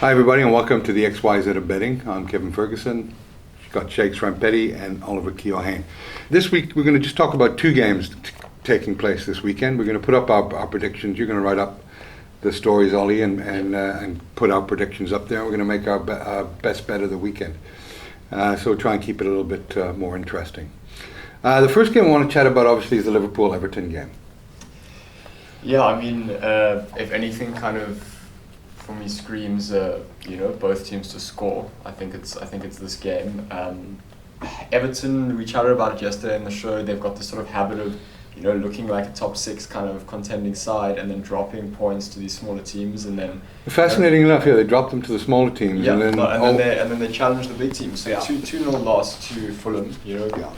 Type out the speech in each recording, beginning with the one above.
Hi, everybody, and welcome to the XYZ of Betting. I'm Kevin Ferguson. We've got Shakes Rampetti and Oliver Keohane. This week, we're going to just talk about two games taking place this weekend. We're going to put up our predictions. You're going to write up the stories, Ollie, and put our predictions up there. We're going to make our best bet of the weekend. So we'll try and keep it a little bit more interesting. The first game I want to chat about, obviously, is the Liverpool-Everton game. Yeah, I mean, if anything, kind of for me screams, both teams to score. I think it's this game. Everton, we chatted about it yesterday in the show. They've got this sort of habit of, looking like a top six kind of contending side, and then dropping points to these smaller teams, and then. Fascinating enough, they dropped them to the smaller teams, yeah, and then they challenge the big teams. So Yeah. 2-0 loss to Fulham.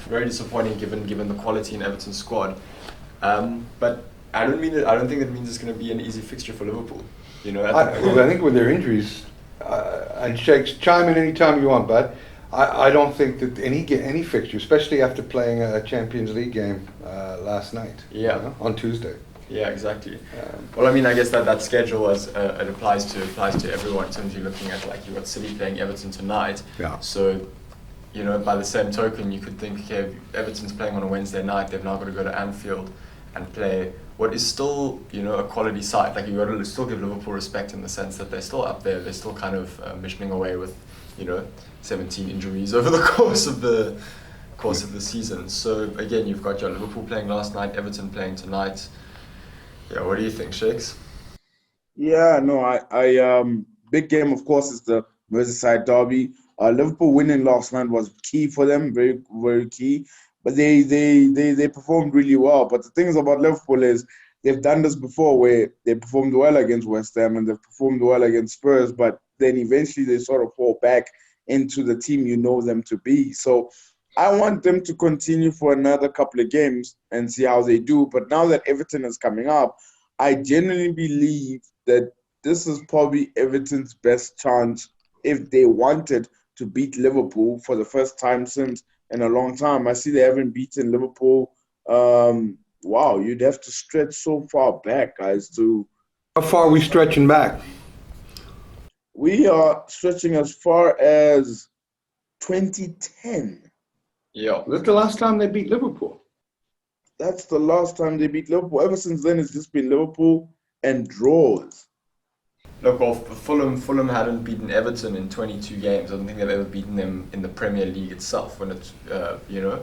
Very disappointing given the quality in Everton's squad. But I don't think it means it's going to be an easy fixture for Liverpool. I think with their injuries, and Shakes, chime in any time you want, but I don't think that any fixture, especially after playing a Champions League game last night. Yeah. On Tuesday. Yeah, exactly. Well, I mean, I guess that schedule as it applies to everyone. In terms of you're looking at, like, you've got City playing Everton tonight. Yeah. So, by the same token, you could think, okay, Everton's playing on a Wednesday night. They've now got to go to Anfield and play what is still, a quality side. Like, you've got to still give Liverpool respect in the sense that they're still up there. They're still kind of missioning away with, 17 injuries over the course of the season. So again, you've got your Liverpool playing last night, Everton playing tonight. Yeah, what do you think, Shakes? Yeah, no, I big game, of course, is the Merseyside derby. Liverpool winning last night was key for them, very, very key. But they performed really well. But the things about Liverpool is they've done this before, where they performed well against West Ham and they've performed well against Spurs, but then eventually they sort of fall back into the team you know them to be. So I want them to continue for another couple of games and see how they do. But now that Everton is coming up, I genuinely believe that this is probably Everton's best chance if they wanted to beat Liverpool for the first time since in a long time. I see they haven't beaten Liverpool. Wow, you'd have to stretch so far back, guys. How far are we stretching back? We are stretching as far as 2010. Yeah. That's the last time they beat Liverpool. That's the last time they beat Liverpool. Ever since then, it's just been Liverpool and draws. Look, well, Fulham hadn't beaten Everton in 22 games. I don't think they've ever beaten them in the Premier League itself when it,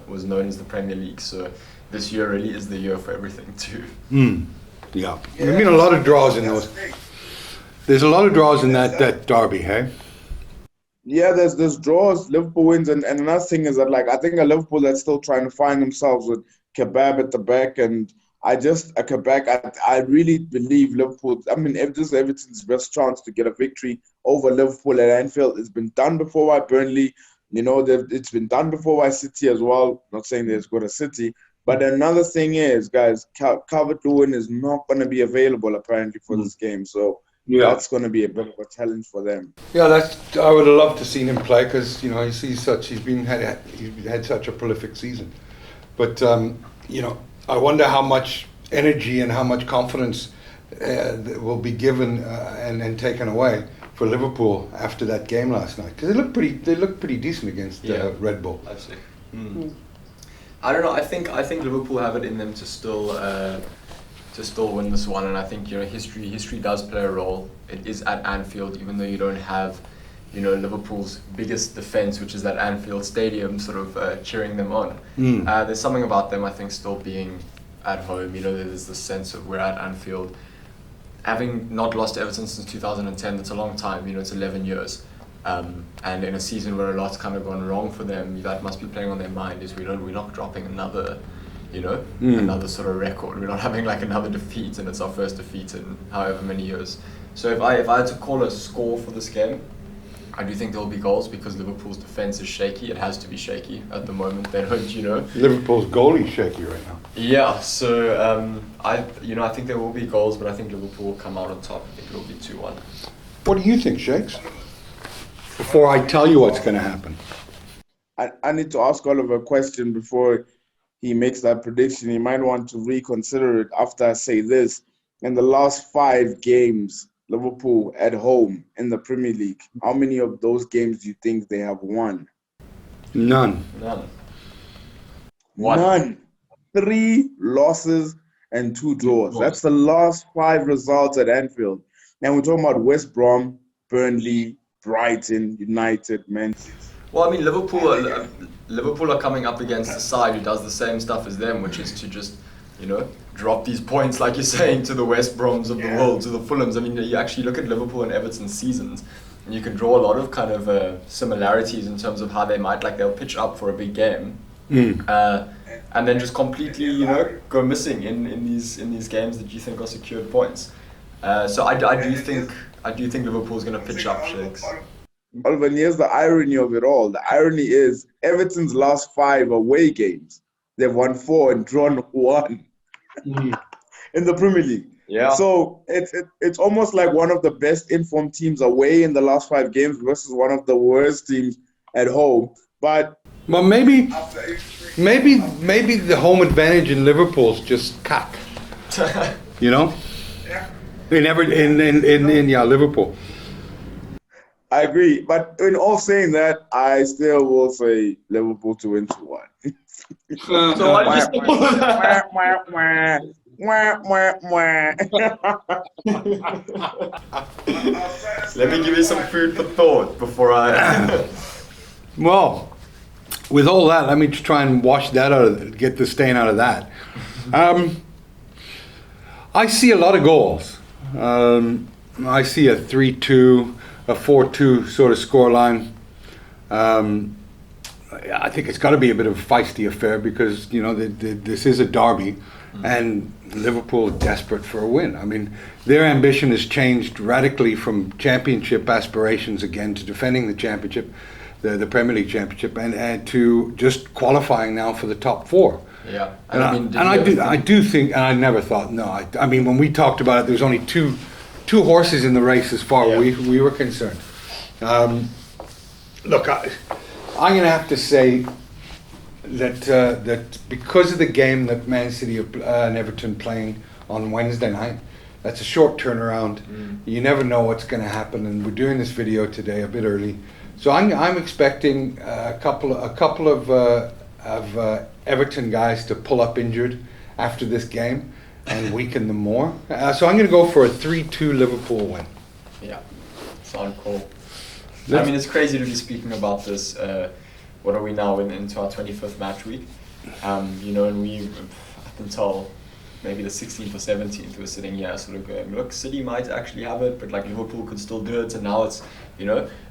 was known as the Premier League. So this year really is the year for everything too. Yeah. There's been a lot of draws in those. There's a lot of draws in that derby, hey? Yeah, there's draws, Liverpool wins, and another thing is that, like, I think a Liverpool that's still trying to find themselves with Kebab at the back, and I really believe Liverpool. I mean, if this is Everton's best chance to get a victory over Liverpool at Anfield. It's been done before by Burnley. It's been done before by City as well. Not saying they're as good as City. But another thing is, guys, Calvert-Lewin is not going to be available apparently for this game. So that's going to be a bit of a challenge for them. Yeah, I would have loved to see him play because he's had such a prolific season. But I wonder how much energy and how much confidence will be given and taken away for Liverpool after that game last night, because they looked pretty decent against Red Bull. I see. I don't know. I think Liverpool have it in them to still win this one, and I think history does play a role. It is at Anfield, even though you don't have Liverpool's biggest defense, which is that Anfield Stadium, sort of cheering them on. There's something about them, I think, still being at home. There's this sense of we're at Anfield. Having not lost to Everton since 2010, that's a long time. It's 11 years. And in a season where a lot's kind of gone wrong for them, that must be playing on their mind. Is we're not dropping another, another sort of record. We're not having like another defeat, and it's our first defeat in however many years. So if I had to call a score for this game, I do think there will be goals because Liverpool's defense is shaky. It has to be shaky at the moment. They don't, Liverpool's goalie's shaky right now. Yeah. So I think there will be goals, but I think Liverpool will come out on top. I think it will be 2-1. What do you think, Shakes? Before I tell you what's going to happen. I need to ask Oliver a question before he makes that prediction. He might want to reconsider it after I say this. In the last 5 games, Liverpool at home in the Premier League, how many of those games do you think they have won? None. One. None. 3 losses and 2 draws. That's the last 5 results at Anfield. And we're talking about West Brom, Burnley, Brighton, United, Man City. Well, I mean, Liverpool are coming up against a side who does the same stuff as them, which is to just, drop these points, like you're saying, to the West Broms of the world, to the Fulhams. I mean, you actually look at Liverpool and Everton's seasons, and you can draw a lot of kind of similarities in terms of how they might, like, they'll pitch up for a big game, and then just completely, go missing in these games that you think are secured points. So I do think Liverpool's going to pitch up, Shakes. Oliver, and here's the irony of it all. The irony is Everton's last 5 away games, they've won 4 and drawn 1 in the Premier League. Yeah. So it's almost like one of the best informed teams away in the last 5 games versus one of the worst teams at home. But maybe the home advantage in Liverpool's just cack. In Liverpool. I agree, but in all saying that, I still will say Liverpool to win 2-1. So I just let me give you some food for thought before I. Well, with all that, let me just try and wash that out, get the stain out of that. I see a lot of goals. I see a 3-2, a 4-2 sort of scoreline. I think it's got to be a bit of a feisty affair because, this is a derby and Liverpool are desperate for a win. I mean, their ambition has changed radically from championship aspirations again to defending the championship, the Premier League championship, and to just qualifying now for the top 4. Yeah. I do think, and I never thought, I mean, when we talked about it, there was only two horses in the race as far as we were concerned. Look, I'm going to have to say that because of the game that Man City and Everton playing on Wednesday night, that's a short turnaround. You never know what's going to happen, and we're doing this video today a bit early, so I'm expecting a couple of Everton guys to pull up injured after this game and weaken them more. So I'm going to go for a 3-2 Liverpool win. Yeah, sound cool. I mean, it's crazy to be speaking about this. What are we now into our 25th match week? And we, up until maybe the 16th or 17th, we're sitting here sort of going, look, City might actually have it, but like Liverpool could still do it. And now it's,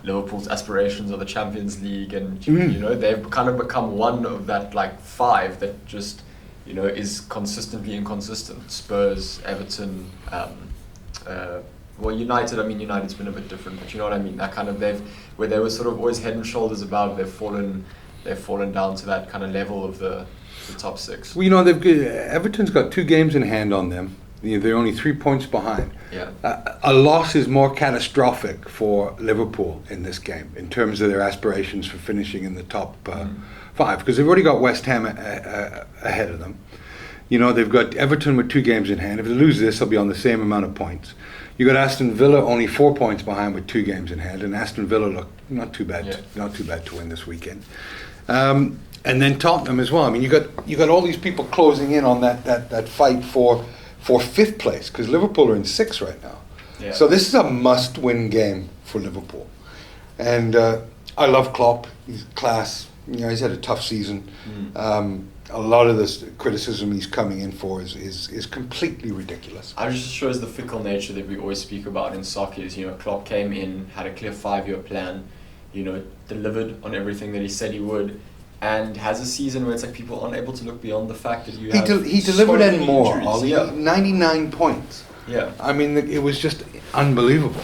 Liverpool's aspirations are the Champions League, and they've kind of become one of that like 5 that just, is consistently inconsistent. Spurs, Everton, United. I mean, United's been a bit different, but you know what I mean. That kind of where they were sort of always head and shoulders above. They've fallen down to that kind of level of the top 6. Well, Everton's got 2 games in hand on them. They're only 3 points behind. Yeah. A loss is more catastrophic for Liverpool in this game in terms of their aspirations for finishing in the top 5, because they've already got West Ham ahead of them. They've got Everton with 2 games in hand. If they lose this, they'll be on the same amount of points. You got Aston Villa only 4 points behind with 2 games in hand, and Aston Villa look not too bad, not too bad to win this weekend. And then Tottenham as well. I mean, you got all these people closing in on that fight for 5th place, because Liverpool are in 6th right now. Yeah. So this is a must-win game for Liverpool. And I love Klopp. He's class. He's had a tough season. A lot of this criticism he's coming in for is completely ridiculous. It just shows the fickle nature that we always speak about in soccer. Klopp came in, had a clear 5-year plan, delivered on everything that he said he would, and has a season where it's like people aren't able to look beyond the fact that he delivered and more. Injuries. Yeah. 99 points. Yeah. I mean, it was just unbelievable.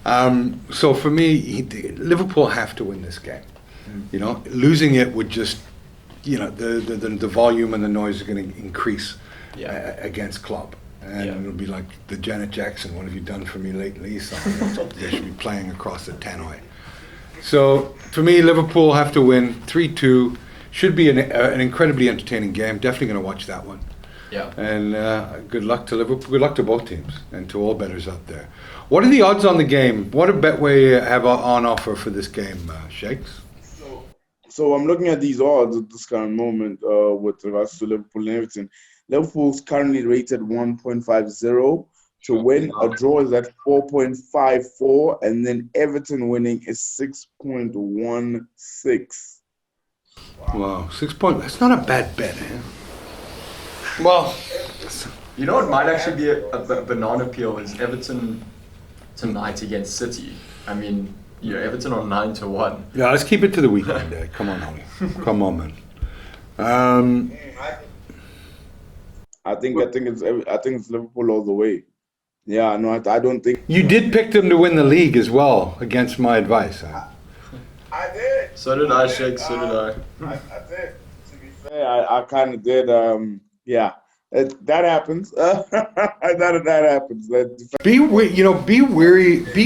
So for me, Liverpool have to win this game. Losing it would just, the volume and the noise are going to increase against Klopp. And it'll be like the Janet Jackson, what have you done for me lately? Something they should be playing across the tannoy. So for me, Liverpool have to win 3-2. Should be an incredibly entertaining game. Definitely going to watch that one. Yeah. And good luck to Liverpool. Good luck to both teams and to all bettors out there. What are the odds on the game? What do Betway have on offer for this game, Shakes? So I'm looking at these odds at this current moment with regards to Liverpool and Everton. Liverpool's currently rated 1.50 to win. A draw is at 4.54, and then Everton winning is 6.16. Wow, 6 point. That's not a bad bet, eh? Well, You know what might actually be a banana peel is Everton tonight against City. I mean, Everton on 9-1. yeah, let's keep it to the weekend. Come on, Holly. Come on, man. I think it's Liverpool all the way. Yeah, no, I don't think You did pick them to win the league as well, against my advice. Huh? I did. So did I, Shake. So did I. I did. To be fair, I kind of did. Yeah, that happens. that happens. Be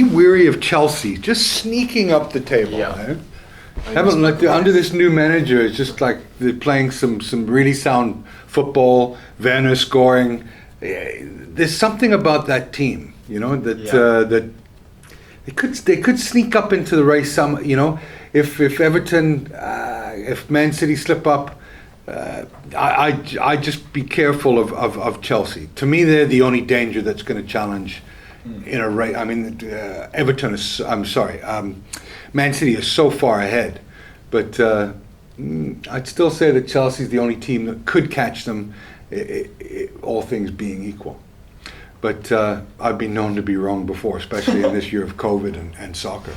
weary of Chelsea just sneaking up the table. Yeah. Eh? Under this new manager, it's just like they're playing some really sound football. Werner scoring. There's something about that team, that they could sneak up into the race. If Everton, if Man City slip up, I just be careful of Chelsea. To me, they're the only danger that's going to challenge in a race. I mean, Everton is. I'm sorry, Man City is so far ahead, but I'd still say that Chelsea's the only team that could catch them, all things being equal. But I've been known to be wrong before, especially in this year of COVID and soccer.